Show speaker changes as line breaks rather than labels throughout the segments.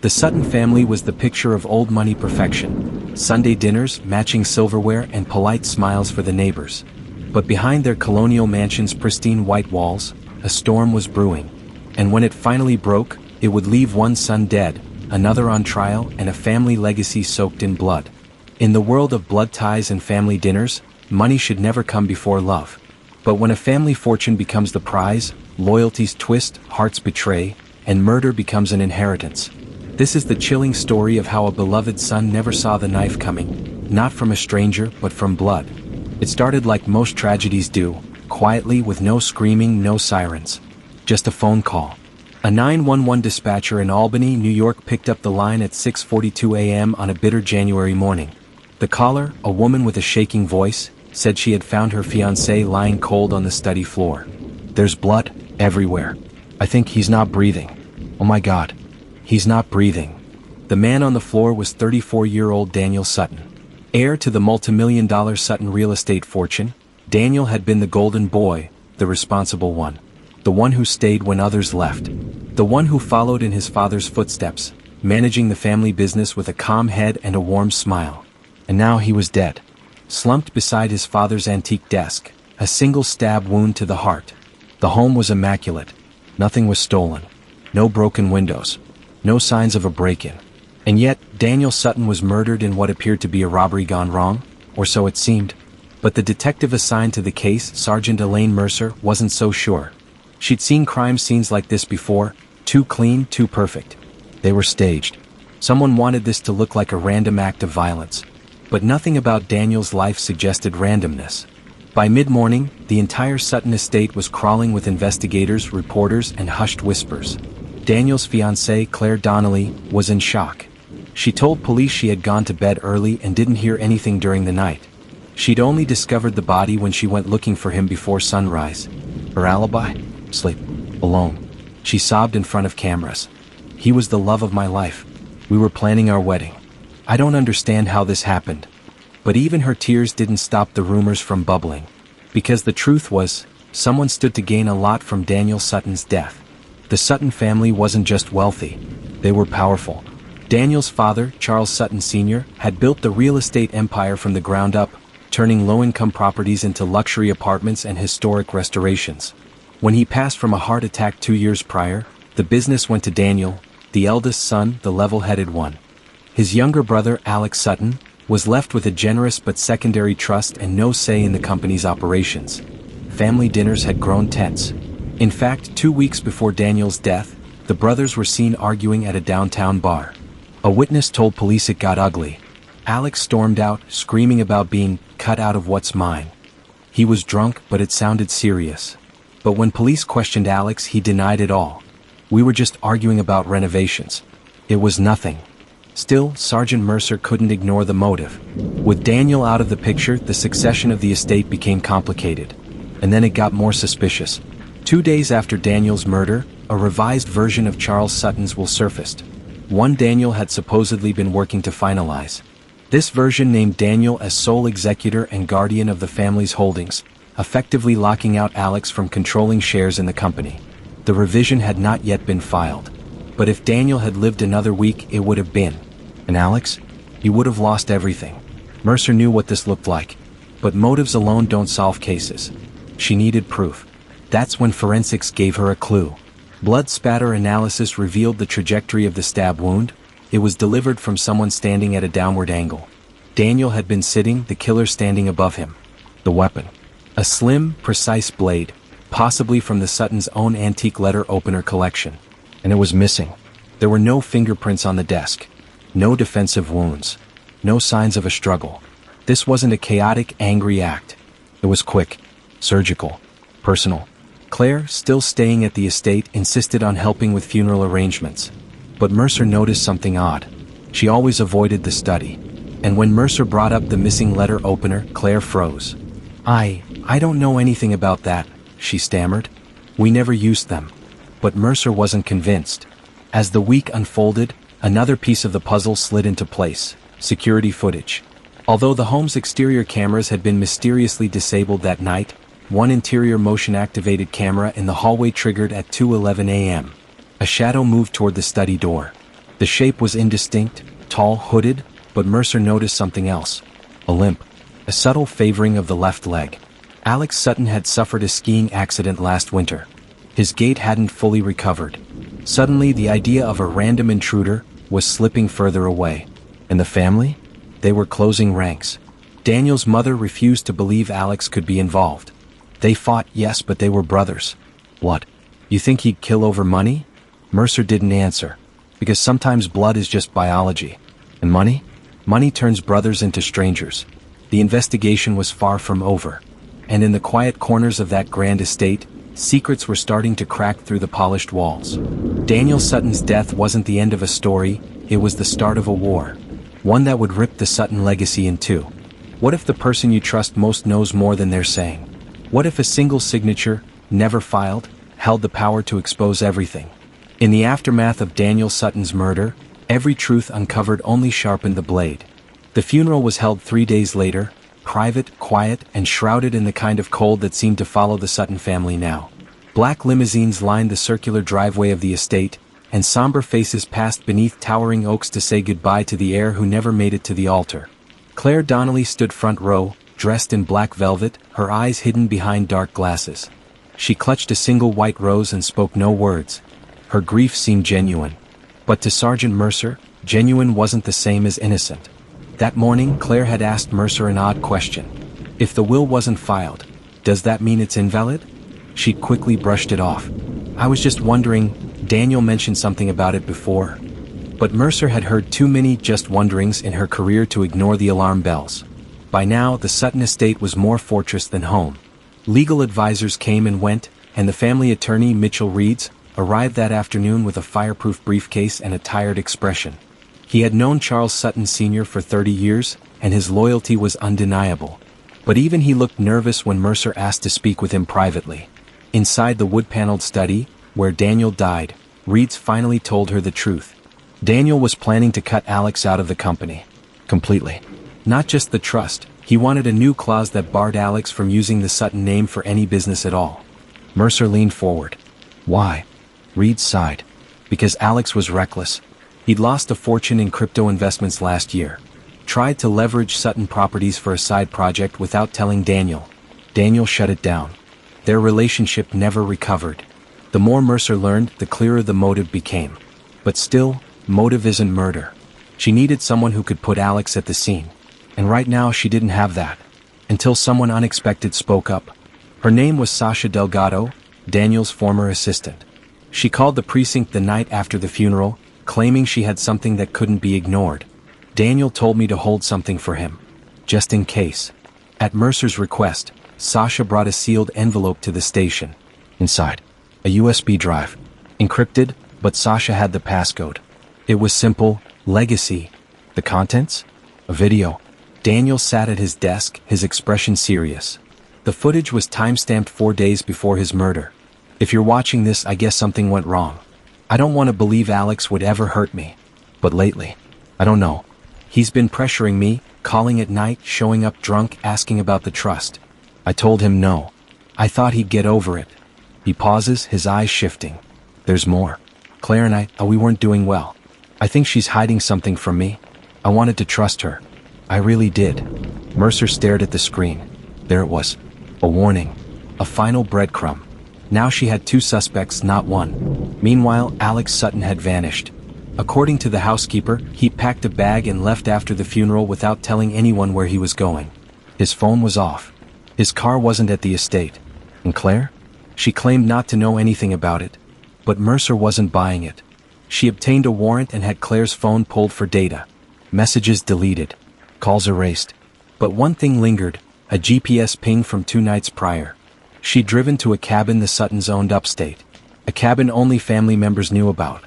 The Sutton family was the picture of old money perfection. Sunday dinners, matching silverware, and polite smiles for the neighbors. But behind their colonial mansion's pristine white walls, a storm was brewing. And when it finally broke, it would leave one son dead, another on trial, and a family legacy soaked in blood. In the world of blood ties and family dinners, money should never come before love. But when a family fortune becomes the prize, loyalties twist, hearts betray, and murder becomes an inheritance. This is the chilling story of how a beloved son never saw the knife coming, not from a stranger, but from blood. It started like most tragedies do, quietly with no screaming, no sirens. Just a phone call. A 911 dispatcher in Albany, New York picked up the line at 6:42 a.m. on a bitter January morning. The caller, a woman with a shaking voice, said she had found her fiancé lying cold on the study floor. "There's blood everywhere. I think he's not breathing. Oh my God. He's not breathing." The man on the floor was 34-year-old Daniel Sutton. Heir to the multimillion-dollar Sutton real estate fortune, Daniel had been the golden boy, the responsible one. The one who stayed when others left. The one who followed in his father's footsteps, managing the family business with a calm head and a warm smile. And now he was dead. Slumped beside his father's antique desk, a single stab wound to the heart. The home was immaculate. Nothing was stolen. No broken windows. No signs of a break-in. And yet, Daniel Sutton was murdered in what appeared to be a robbery gone wrong, or so it seemed. But the detective assigned to the case, Sergeant Elaine Mercer, wasn't so sure. She'd seen crime scenes like this before, too clean, too perfect. They were staged. Someone wanted this to look like a random act of violence. But nothing about Daniel's life suggested randomness. By mid-morning, the entire Sutton estate was crawling with investigators, reporters, and hushed whispers. Daniel's fiancée, Claire Donnelly, was in shock. She told police she had gone to bed early and didn't hear anything during the night. She'd only discovered the body when she went looking for him before sunrise. Her alibi? Sleep. Alone. She sobbed in front of cameras. "He was the love of my life. We were planning our wedding. I don't understand how this happened." But even her tears didn't stop the rumors from bubbling. Because the truth was, someone stood to gain a lot from Daniel Sutton's death. The Sutton family wasn't just wealthy. They were powerful. Daniel's father, Charles Sutton Sr., had built the real estate empire from the ground up, turning low-income properties into luxury apartments and historic restorations. When he passed from a heart attack 2 years prior, the business went to Daniel, the eldest son, the level-headed one. His younger brother, Alex Sutton, was left with a generous but secondary trust and no say in the company's operations. Family dinners had grown tense. In fact, 2 weeks before Daniel's death, the brothers were seen arguing at a downtown bar. A witness told police it got ugly. Alex stormed out, screaming about being cut out of what's mine. He was drunk, but it sounded serious. But when police questioned Alex, he denied it all. "We were just arguing about renovations. It was nothing." Still, Sergeant Mercer couldn't ignore the motive. With Daniel out of the picture, the succession of the estate became complicated. And then it got more suspicious. 2 days after Daniel's murder, a revised version of Charles Sutton's will surfaced. One Daniel had supposedly been working to finalize. This version named Daniel as sole executor and guardian of the family's holdings, effectively locking out Alex from controlling shares in the company. The revision had not yet been filed. But if Daniel had lived another week, it would have been. And Alex? He would have lost everything. Mercer knew what this looked like. But motives alone don't solve cases. She needed proof. That's when forensics gave her a clue. Blood spatter analysis revealed the trajectory of the stab wound. It was delivered from someone standing at a downward angle. Daniel had been sitting, the killer standing above him. The weapon. A slim, precise blade, possibly from the Sutton's own antique letter opener collection. And it was missing. There were no fingerprints on the desk. No defensive wounds. No signs of a struggle. This wasn't a chaotic, angry act. It was quick, surgical, personal. Claire, still staying at the estate, insisted on helping with funeral arrangements. But Mercer noticed something odd. She always avoided the study. And when Mercer brought up the missing letter opener, Claire froze. I don't know anything about that," she stammered. "We never used them." But Mercer wasn't convinced. As the week unfolded, another piece of the puzzle slid into place: security footage. Although the home's exterior cameras had been mysteriously disabled that night, one interior motion-activated camera in the hallway triggered at 2:11 a.m. A shadow moved toward the study door. The shape was indistinct, tall, hooded, but Mercer noticed something else. A limp. A subtle favoring of the left leg. Alex Sutton had suffered a skiing accident last winter. His gait hadn't fully recovered. Suddenly, the idea of a random intruder was slipping further away. And the family? They were closing ranks. Daniel's mother refused to believe Alex could be involved. They fought, yes, but they were brothers. What? You think he'd kill over money? Mercer didn't answer. Because sometimes blood is just biology. And money? Money turns brothers into strangers. The investigation was far from over. And in the quiet corners of that grand estate, secrets were starting to crack through the polished walls. Daniel Sutton's death wasn't the end of a story, it was the start of a war. One that would rip the Sutton legacy in two. What if the person you trust most knows more than they're saying? What if a single signature, never filed, held the power to expose everything? In the aftermath of Daniel Sutton's murder, every truth uncovered only sharpened the blade. The funeral was held 3 days later, private, quiet, and shrouded in the kind of cold that seemed to follow the Sutton family now. Black limousines lined the circular driveway of the estate, and somber faces passed beneath towering oaks to say goodbye to the heir who never made it to the altar. Claire Donnelly stood front row, dressed in black velvet, her eyes hidden behind dark glasses. She clutched a single white rose and spoke no words. Her grief seemed genuine. But to Sergeant Mercer, genuine wasn't the same as innocent. That morning, Claire had asked Mercer an odd question. If the will wasn't filed, does that mean it's invalid? She quickly brushed it off. I was just wondering, Daniel mentioned something about it before. But Mercer had heard too many just wonderings in her career to ignore the alarm bells. By now, the Sutton estate was more fortress than home. Legal advisors came and went, and the family attorney, Mitchell Reeds, arrived that afternoon with a fireproof briefcase and a tired expression. He had known Charles Sutton Sr. for 30 years, and his loyalty was undeniable. But even he looked nervous when Mercer asked to speak with him privately. Inside the wood-paneled study, where Daniel died, Reeds finally told her the truth. Daniel was planning to cut Alex out of the company. Completely. Not just the trust, he wanted a new clause that barred Alex from using the Sutton name for any business at all. Mercer leaned forward. Why? Reeds sighed. Because Alex was reckless. He'd lost a fortune in crypto investments last year. Tried to leverage Sutton Properties for a side project without telling Daniel. Daniel shut it down. Their relationship never recovered. The more Mercer learned, the clearer the motive became. But still, motive isn't murder. She needed someone who could put Alex at the scene. And right now she didn't have that. Until someone unexpected spoke up. Her name was Sasha Delgado, Daniel's former assistant. She called the precinct the night after the funeral, claiming she had something that couldn't be ignored. Daniel told me to hold something for him. Just in case. At Mercer's request, Sasha brought a sealed envelope to the station. Inside, a USB drive. Encrypted, but Sasha had the passcode. It was simple, legacy. The contents? A video. Daniel sat at his desk, his expression serious. The footage was time-stamped 4 days before his murder. If you're watching this, I guess something went wrong. I don't want to believe Alex would ever hurt me. But lately, I don't know. He's been pressuring me, calling at night, showing up drunk, asking about the trust. I told him no. I thought he'd get over it. He pauses, his eyes shifting. There's more. Claire and we weren't doing well. I think she's hiding something from me. I wanted to trust her. I really did. Mercer stared at the screen. There it was. A warning. A final breadcrumb. Now she had 2 suspects, not 1. Meanwhile, Alex Sutton had vanished. According to the housekeeper, he packed a bag and left after the funeral without telling anyone where he was going. His phone was off. His car wasn't at the estate. And Claire? She claimed not to know anything about it. But Mercer wasn't buying it. She obtained a warrant and had Claire's phone pulled for data. Messages deleted. Calls erased. But one thing lingered, a GPS ping from 2 nights prior. She'd driven to a cabin the Suttons owned upstate. A cabin only family members knew about.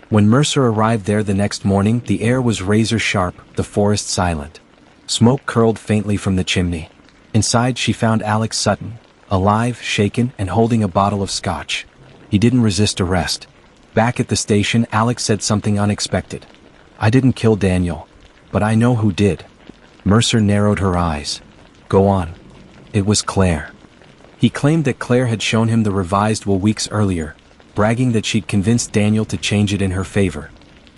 When Mercer arrived there the next morning, the air was razor sharp, the forest silent. Smoke curled faintly from the chimney. Inside she found Alex Sutton, alive, shaken, and holding a bottle of scotch. He didn't resist arrest. Back at the station, Alex said something unexpected. I didn't kill Daniel. But I know who did. Mercer narrowed her eyes. Go on. It was Claire. He claimed that Claire had shown him the revised will weeks earlier, bragging that she'd convinced Daniel to change it in her favor.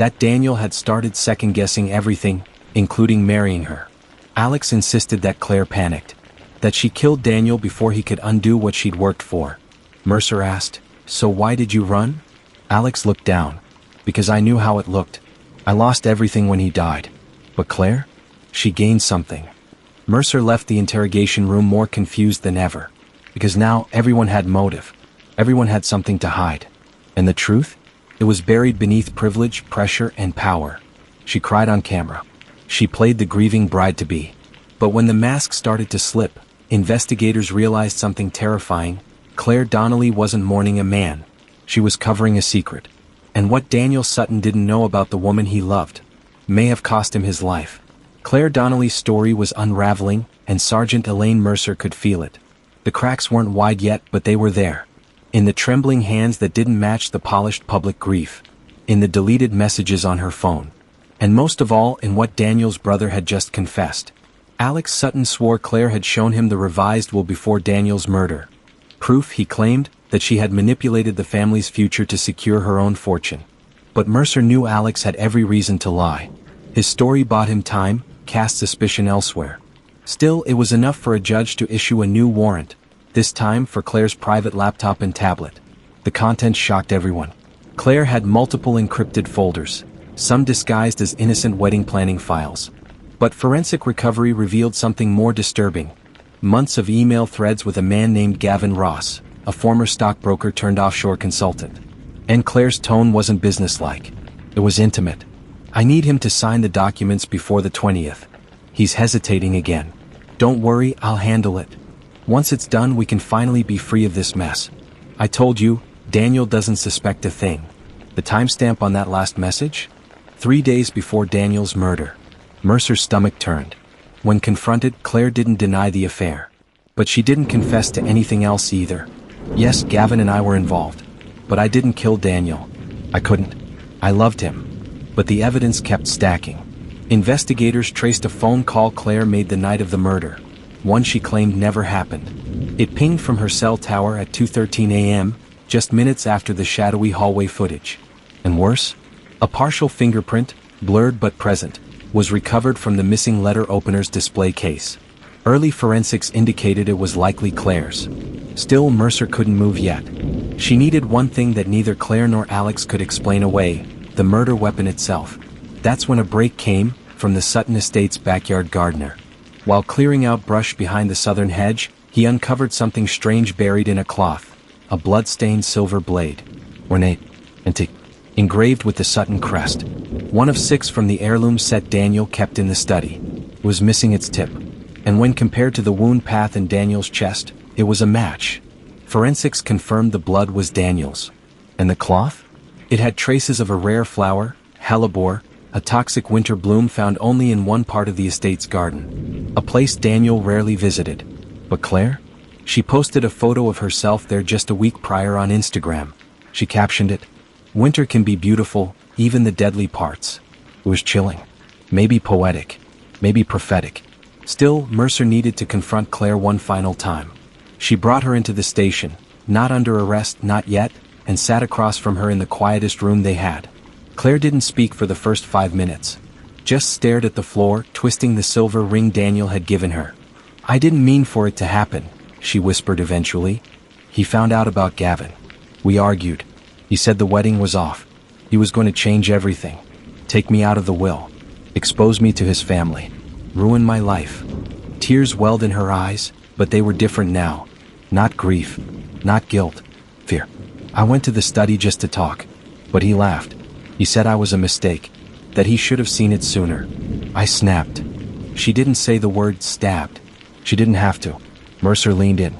That Daniel had started second-guessing everything, including marrying her. Alex insisted that Claire panicked, that she killed Daniel before he could undo what she'd worked for. Mercer asked, "So why did you run?" Alex looked down. "Because I knew how it looked. I lost everything when he died. But Claire? She gained something." Mercer left the interrogation room more confused than ever. Because now everyone had motive. Everyone had something to hide. And the truth? It was buried beneath privilege, pressure, and power. She cried on camera. She played the grieving bride-to-be. But when the mask started to slip, investigators realized something terrifying. Claire Donnelly wasn't mourning a man. She was covering a secret. And what Daniel Sutton didn't know about the woman he loved may have cost him his life. Claire Donnelly's story was unraveling, and Sergeant Elaine Mercer could feel it. The cracks weren't wide yet, but they were there. In the trembling hands that didn't match the polished public grief. In the deleted messages on her phone. And most of all, in what Daniel's brother had just confessed. Alex Sutton swore Claire had shown him the revised will before Daniel's murder. Proof, he claimed, that she had manipulated the family's future to secure her own fortune. But Mercer knew Alex had every reason to lie. His story bought him time, cast suspicion elsewhere. Still, it was enough for a judge to issue a new warrant, this time for Claire's private laptop and tablet. The contents shocked everyone. Claire had multiple encrypted folders, some disguised as innocent wedding planning files. But forensic recovery revealed something more disturbing. Months of email threads with a man named Gavin Ross, a former stockbroker turned offshore consultant. And Claire's tone wasn't businesslike. It was intimate. "I need him to sign the documents before the 20th. He's hesitating again. Don't worry, I'll handle it. Once it's done, we can finally be free of this mess. I told you, Daniel doesn't suspect a thing." The timestamp on that last message? 3 days before Daniel's murder. Mercer's stomach turned. When confronted, Claire didn't deny the affair. But she didn't confess to anything else either. "Yes, Gavin and I were involved. But I didn't kill Daniel. I couldn't. I loved him." But the evidence kept stacking. Investigators traced a phone call Claire made the night of the murder. One she claimed never happened. It pinged from her cell tower at 2:13 a.m., just minutes after the shadowy hallway footage. And worse? A partial fingerprint, blurred but present, was recovered from the missing letter opener's display case. Early forensics indicated it was likely Claire's. Still, Mercer couldn't move yet. She needed one thing that neither Claire nor Alex could explain away: the murder weapon itself. That's when a break came, from the Sutton estate's backyard gardener. While clearing out brush behind the southern hedge, he uncovered something strange buried in a cloth, a blood-stained silver blade. Ornate, antique, engraved with the Sutton crest. One of 6 from the heirloom set Daniel kept in the study. It was missing its tip. And when compared to the wound path in Daniel's chest, it was a match. Forensics confirmed the blood was Daniel's. And the cloth? It had traces of a rare flower, hellebore, a toxic winter bloom found only in one part of the estate's garden. A place Daniel rarely visited. But Claire? She posted a photo of herself there just a week prior on Instagram. She captioned it, "Winter can be beautiful, even the deadly parts." It was chilling. Maybe poetic. Maybe prophetic. Still, Mercer needed to confront Claire one final time. She brought her into the station, not under arrest, not yet, and sat across from her in the quietest room they had. Claire didn't speak for the first 5 minutes. Just stared at the floor, twisting the silver ring Daniel had given her. "I didn't mean for it to happen," she whispered eventually. "He found out about Gavin. We argued. He said the wedding was off. He was going to change everything. Take me out of the will. Expose me to his family. Ruin my life." Tears welled in her eyes, but they were different now. Not grief. Not guilt. Fear. "I went to the study just to talk. But he laughed. He said I was a mistake. That he should have seen it sooner." I snapped. She didn't say the word stabbed. She didn't have to. Mercer leaned in.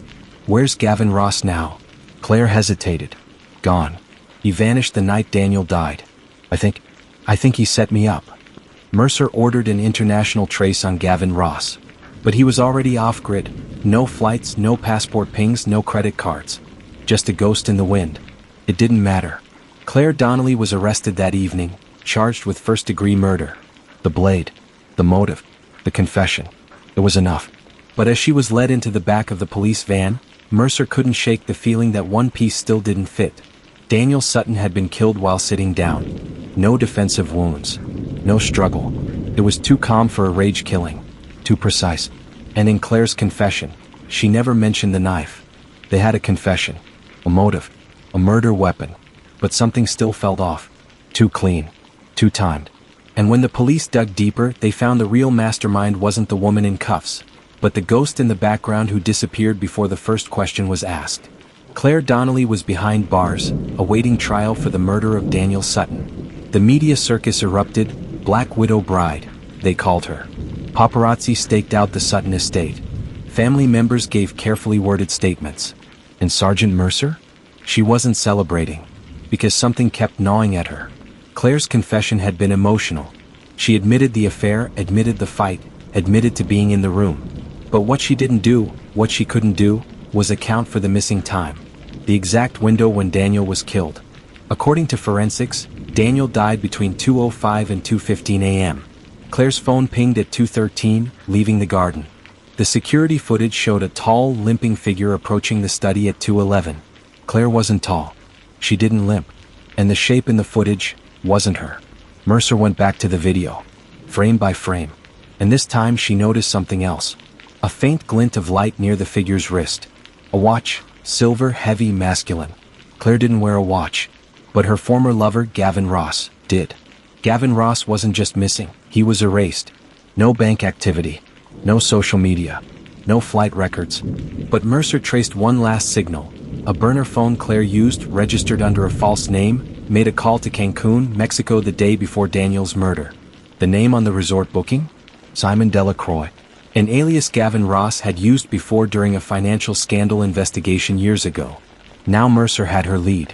"Where's Gavin Ross now?" Claire hesitated. "Gone. He vanished the night Daniel died. I think he set me up." Mercer ordered an international trace on Gavin Ross. But he was already off-grid. No flights, no passport pings, no credit cards. Just a ghost in the wind. It didn't matter. Claire Donnelly was arrested that evening, charged with first-degree murder. The blade, the motive, the confession. It was enough. But as she was led into the back of the police van, Mercer couldn't shake the feeling that one piece still didn't fit. Daniel Sutton had been killed while sitting down. No defensive wounds. No struggle. It was too calm for a rage killing. Too precise. And in Claire's confession, she never mentioned the knife. They had a confession. A motive. A murder weapon. But something still felt off. Too clean. Too timed. And when the police dug deeper, they found the real mastermind wasn't the woman in cuffs, but the ghost in the background who disappeared before the first question was asked. Claire Donnelly was behind bars, awaiting trial for the murder of Daniel Sutton. The media circus erupted. Black Widow Bride, they called her. Paparazzi staked out the Sutton estate. Family members gave carefully worded statements. And Sergeant Mercer? She wasn't celebrating, because something kept gnawing at her. Claire's confession had been emotional. She admitted the affair, admitted the fight, admitted to being in the room. But what she didn't do, what she couldn't do, was account for the missing time. The exact window when Daniel was killed. According to forensics, Daniel died between 2:05 and 2:15 a.m. Claire's phone pinged at 2:13, leaving the garden. The security footage showed a tall, limping figure approaching the study at 2:11. Claire wasn't tall. She didn't limp. And the shape in the footage wasn't her. Mercer went back to the video, frame by frame. And this time she noticed something else. A faint glint of light near the figure's wrist. A watch, silver, heavy, masculine. Claire didn't wear a watch, but her former lover, Gavin Ross, did. Gavin Ross wasn't just missing, he was erased. No bank activity, no social media, no flight records. But Mercer traced one last signal. A burner phone Claire used, registered under a false name, made a call to Cancun, Mexico the day before Daniel's murder. The name on the resort booking? Simon Delacroix. An alias Gavin Ross had used before during a financial scandal investigation years ago. Now Mercer had her lead.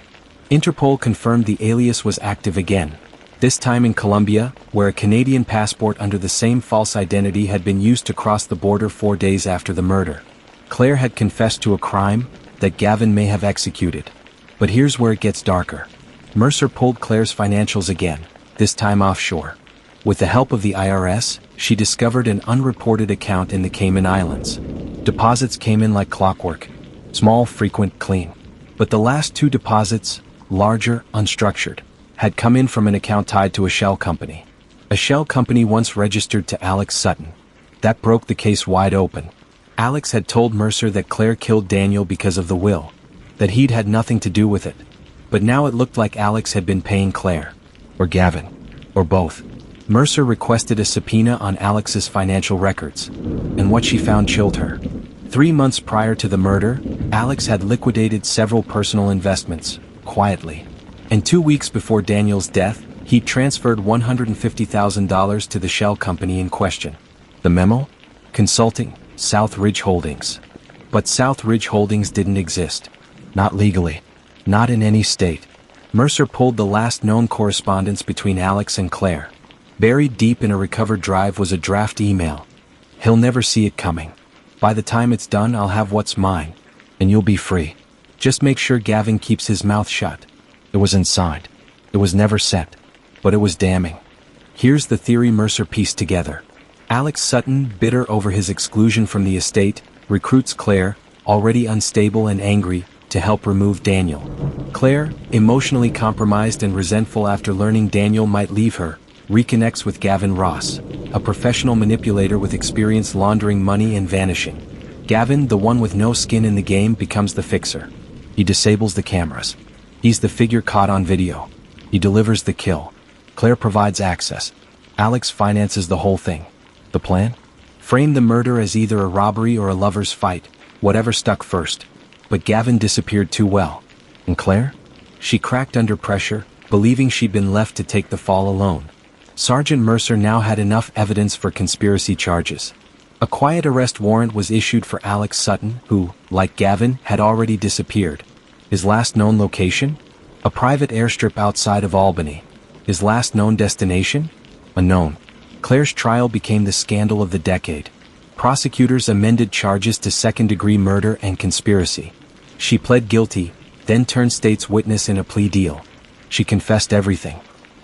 Interpol confirmed the alias was active again. This time in Colombia, where a Canadian passport under the same false identity had been used to cross the border 4 days after the murder. Claire had confessed to a crime that Gavin may have executed. But here's where it gets darker. Mercer pulled Claire's financials again, this time offshore. With the help of the IRS, she discovered an unreported account in the Cayman Islands. Deposits came in like clockwork. Small, frequent, clean. But the last 2 deposits, larger, unstructured, had come in from an account tied to a shell company. A shell company once registered to Alex Sutton. That broke the case wide open. Alex had told Mercer that Claire killed Daniel because of the will, that he'd had nothing to do with it. But now it looked like Alex had been paying Claire. Or Gavin. Or both. Mercer requested a subpoena on Alex's financial records. And what she found chilled her. 3 months prior to the murder, Alex had liquidated several personal investments, quietly. And 2 weeks before Daniel's death, he transferred $150,000 to the shell company in question. The memo? Consulting, South Ridge Holdings. But South Ridge Holdings didn't exist. Not legally. Not in any state. Mercer pulled the last known correspondence between Alex and Claire. Buried deep in a recovered drive was a draft email. He'll never see it coming. By the time it's done, I'll have what's mine. And you'll be free. Just make sure Gavin keeps his mouth shut. It was unsigned. It was never sent. But it was damning. Here's the theory Mercer pieced together. Alex Sutton, bitter over his exclusion from the estate, recruits Claire, already unstable and angry, to help remove Daniel. Claire, emotionally compromised and resentful after learning Daniel might leave her, reconnects with Gavin Ross, a professional manipulator with experience laundering money and vanishing. Gavin, the one with no skin in the game, becomes the fixer. He disables the cameras. He's the figure caught on video. He delivers the kill. Claire provides access. Alex finances the whole thing. The plan? Frame the murder as either a robbery or a lover's fight, whatever stuck first. But Gavin disappeared too well. And Claire? She cracked under pressure, believing she'd been left to take the fall alone. Sergeant Mercer now had enough evidence for conspiracy charges. A quiet arrest warrant was issued for Alex Sutton, who, like Gavin, had already disappeared. His last known location? A private airstrip outside of Albany. His last known destination? Unknown. Claire's trial became the scandal of the decade. Prosecutors amended charges to second-degree murder and conspiracy. She pled guilty, then turned state's witness in a plea deal. She confessed everything.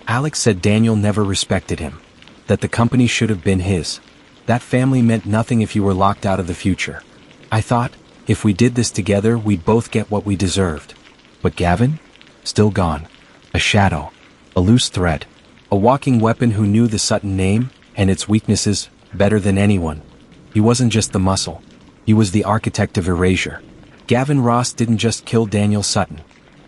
Alex said Daniel never respected him. That the company should have been his. That family meant nothing if you were locked out of the future. I thought, if we did this together, we'd both get what we deserved. But Gavin? Still gone. A shadow. A loose thread. A walking weapon who knew the Sutton name and its weaknesses better than anyone. He wasn't just the muscle. He was the architect of erasure. Gavin Ross didn't just kill Daniel Sutton.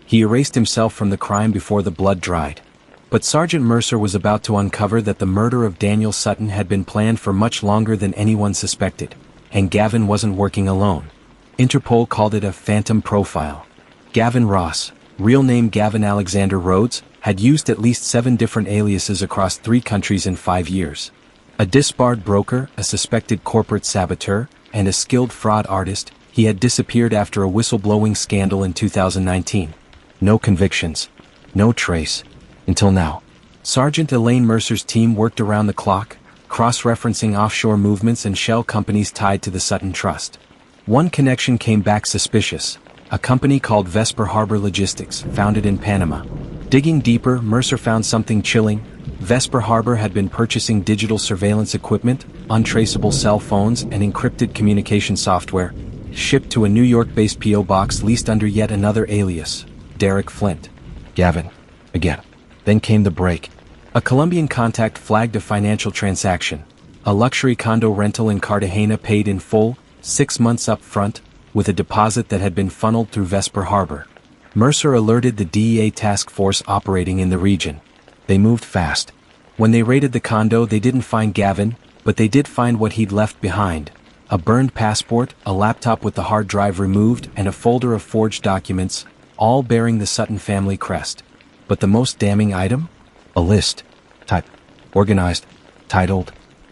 He erased himself from the crime before the blood dried. But Sergeant Mercer was about to uncover that the murder of Daniel Sutton had been planned for much longer than anyone suspected, and Gavin wasn't working alone. Interpol called it a phantom profile. Gavin Ross, real name Gavin Alexander Rhodes, had used at least 7 different aliases across 3 countries in 5 years. A disbarred broker, a suspected corporate saboteur, and a skilled fraud artist, he had disappeared after a whistleblowing scandal in 2019. No convictions. No trace. Until now. Sergeant Elaine Mercer's team worked around the clock, cross-referencing offshore movements and shell companies tied to the Sutton Trust. One connection came back suspicious. A company called Vesper Harbor Logistics, founded in Panama. Digging deeper, Mercer found something chilling. Vesper Harbor had been purchasing digital surveillance equipment, untraceable cell phones, and encrypted communication software, shipped to a New York-based P.O. box leased under yet another alias, Derek Flint. Gavin. Again. Then came the break. A Colombian contact flagged a financial transaction. A luxury condo rental in Cartagena paid in full, 6 months up front, with a deposit that had been funneled through Vesper Harbor. Mercer alerted the DEA task force operating in the region. They moved fast. When they raided the condo, they didn't find Gavin, but they did find what he'd left behind. A burned passport, a laptop with the hard drive removed, and a folder of forged documents, all bearing the Sutton family crest. But the most damning item? A list. Type. Organized. Titled.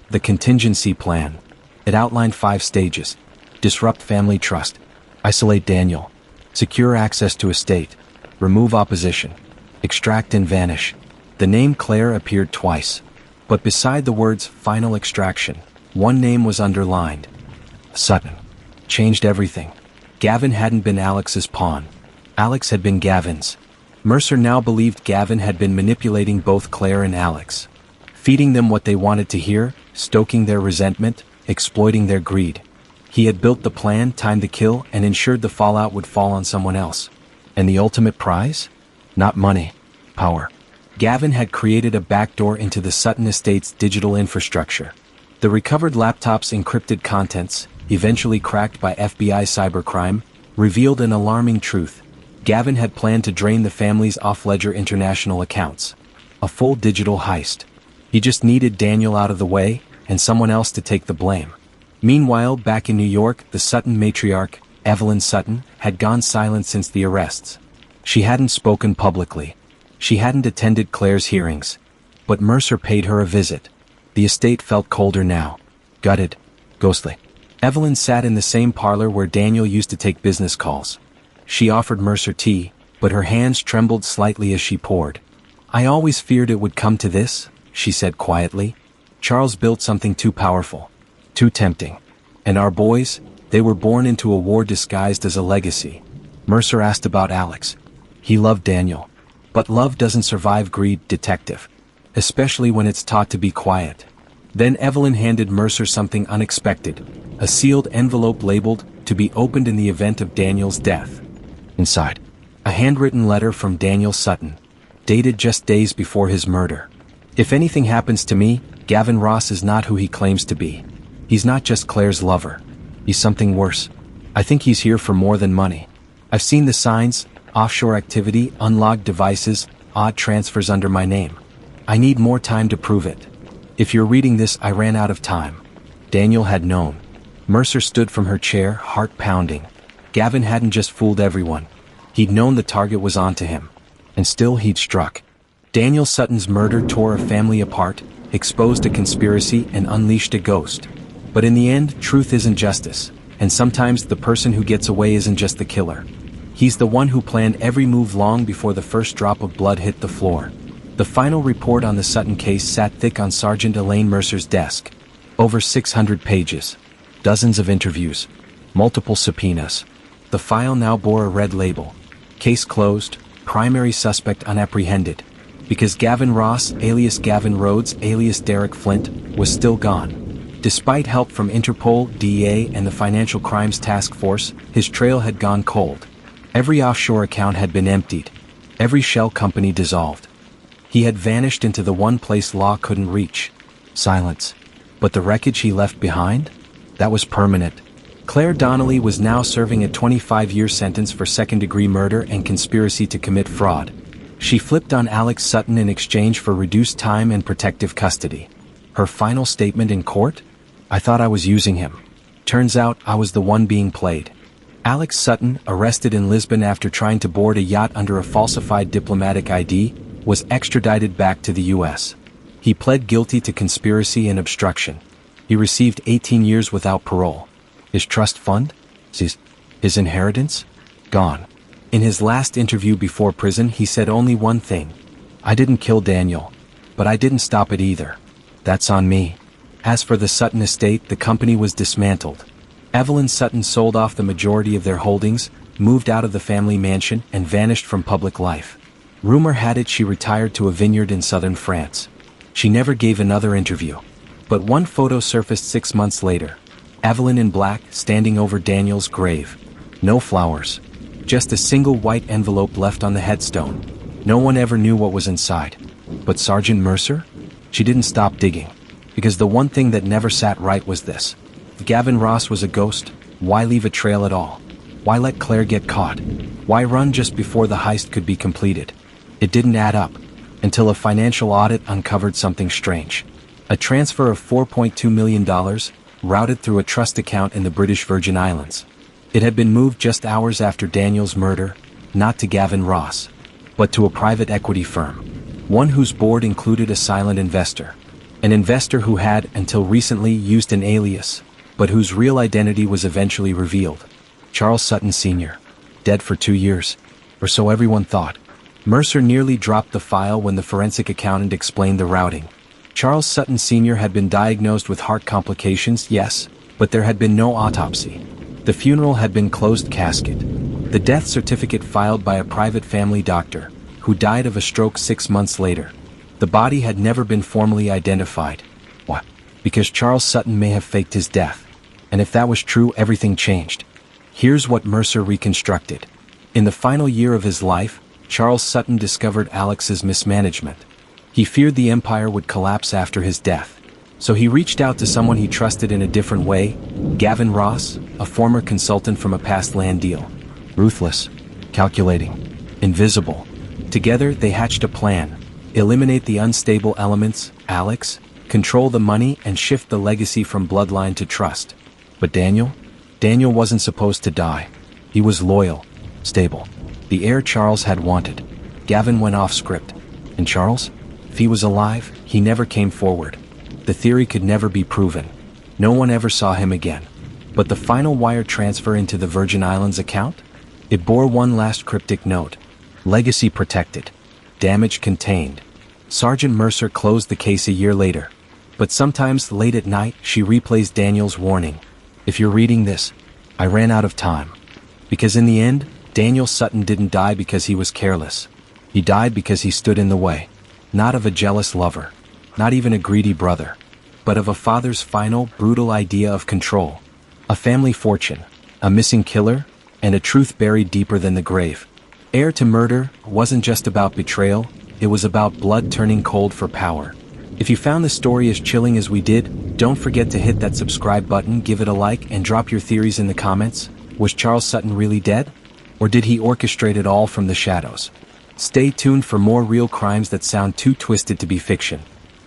The Contingency Plan. It outlined 5 stages. Disrupt family trust. Isolate Daniel. Secure access to estate. Remove opposition. Extract and vanish. The name Claire appeared twice. But beside the words final extraction, one name was underlined. Sutton. Changed everything. Gavin hadn't been Alex's pawn. Alex had been Gavin's. Mercer now believed Gavin had been manipulating both Claire and Alex. Feeding them what they wanted to hear, stoking their resentment, exploiting their greed. He had built the plan, timed the kill, and ensured the fallout would fall on someone else. And the ultimate prize? Not money. Power. Gavin had created a backdoor into the Sutton estate's digital infrastructure. The recovered laptop's encrypted contents, eventually cracked by FBI cybercrime, revealed an alarming truth. Gavin had planned to drain the family's off-ledger international accounts. A full digital heist. He just needed Daniel out of the way, and someone else to take the blame. Meanwhile, back in New York, the Sutton matriarch, Evelyn Sutton, had gone silent since the arrests. She hadn't spoken publicly. She hadn't attended Claire's hearings. But Mercer paid her a visit. The estate felt colder now. Gutted. Ghostly. Evelyn sat in the same parlor where Daniel used to take business calls. She offered Mercer tea, but her hands trembled slightly as she poured. "I always feared it would come to this," she said quietly. "Charles built something too powerful. Too tempting. And our boys, they were born into a war disguised as a legacy." Mercer asked about Alex. He loved Daniel. But love doesn't survive greed, detective. Especially when it's taught to be quiet. Then Evelyn handed Mercer something unexpected. A sealed envelope labeled, "To be opened in the event of Daniel's death." Inside, a handwritten letter from Daniel Sutton, dated just days before his murder. "If anything happens to me, Gavin Ross is not who he claims to be. He's not just Claire's lover. He's something worse. I think he's here for more than money. I've seen the signs, offshore activity, unlocked devices, odd transfers under my name. I need more time to prove it. If you're reading this, I ran out of time." Daniel had known. Mercer stood from her chair, heart pounding. Gavin hadn't just fooled everyone. He'd known the target was onto him. And still he'd struck. Daniel Sutton's murder tore a family apart, exposed a conspiracy, and unleashed a ghost. But in the end, truth isn't justice. And sometimes the person who gets away isn't just the killer. He's the one who planned every move long before the first drop of blood hit the floor. The final report on the Sutton case sat thick on Sergeant Elaine Mercer's desk. Over 600 pages. Dozens of interviews. Multiple subpoenas. The file now bore a red label. Case closed, primary suspect unapprehended. Because Gavin Ross, alias Gavin Rhodes, alias Derek Flint, was still gone. Despite help from Interpol, DEA, and the Financial Crimes Task Force, his trail had gone cold. Every offshore account had been emptied. Every shell company dissolved. He had vanished into the one place law couldn't reach. Silence. But the wreckage he left behind? That was permanent. Claire Donnelly was now serving a 25-year sentence for second-degree murder and conspiracy to commit fraud. She flipped on Alex Sutton in exchange for reduced time and protective custody. Her final statement in court? "I thought I was using him. Turns out I was the one being played." Alex Sutton, arrested in Lisbon after trying to board a yacht under a falsified diplomatic ID, was extradited back to the U.S. He pled guilty to conspiracy and obstruction. He received 18 years without parole. His trust fund? His inheritance? Gone. In his last interview before prison, he said only one thing: "I didn't kill Daniel, but I didn't stop it either. That's on me." As for the Sutton estate, the company was dismantled. Evelyn Sutton sold off the majority of their holdings, moved out of the family mansion, and vanished from public life. Rumor had it she retired to a vineyard in southern France. She never gave another interview. But one photo surfaced 6 months later. Evelyn in black, standing over Daniel's grave. No flowers. Just a single white envelope left on the headstone. No one ever knew what was inside. But Sergeant Mercer? She didn't stop digging. Because the one thing that never sat right was this. If Gavin Ross was a ghost, why leave a trail at all? Why let Claire get caught? Why run just before the heist could be completed? It didn't add up, until a financial audit uncovered something strange. A transfer of $4.2 million, routed through a trust account in the British Virgin Islands. It had been moved just hours after Daniel's murder, not to Gavin Ross, but to a private equity firm. One whose board included a silent investor. An investor who had, until recently, used an alias, but whose real identity was eventually revealed. Charles Sutton Sr. Dead for 2 years. Or so everyone thought. Mercer nearly dropped the file when the forensic accountant explained the routing. Charles Sutton Sr. had been diagnosed with heart complications, yes, but there had been no autopsy. The funeral had been closed casket. The death certificate filed by a private family doctor, who died of a stroke 6 months later. The body had never been formally identified. What? Because Charles Sutton may have faked his death. And if that was true, everything changed. Here's what Mercer reconstructed. In the final year of his life, Charles Sutton discovered Alex's mismanagement. He feared the empire would collapse after his death. So he reached out to someone he trusted in a different way, Gavin Ross, a former consultant from a past land deal. Ruthless, calculating, invisible. Together they hatched a plan. Eliminate the unstable elements, Alex, control the money, and shift the legacy from bloodline to trust. But Daniel? Daniel wasn't supposed to die. He was loyal, stable. The heir Charles had wanted. Gavin went off script. And Charles? If he was alive, he never came forward. The theory could never be proven. No one ever saw him again. But the final wire transfer into the Virgin Islands account? It bore one last cryptic note. Legacy protected. Damage contained. Sergeant Mercer closed the case a year later. But sometimes, late at night, she replays Daniel's warning. If you're reading this, I ran out of time. Because in the end, Daniel Sutton didn't die because he was careless. He died because he stood in the way. Not of a jealous lover. Not even a greedy brother. But of a father's final, brutal idea of control. A family fortune. A missing killer. And a truth buried deeper than the grave. Heir to Murder wasn't just about betrayal. It was about blood turning cold for power. If you found the story as chilling as we did, don't forget to hit that subscribe button, give it a like, and drop your theories in the comments. Was Charles Sutton really dead? Or did he orchestrate it all from the shadows? Stay tuned for more real crimes that sound too twisted to be fiction.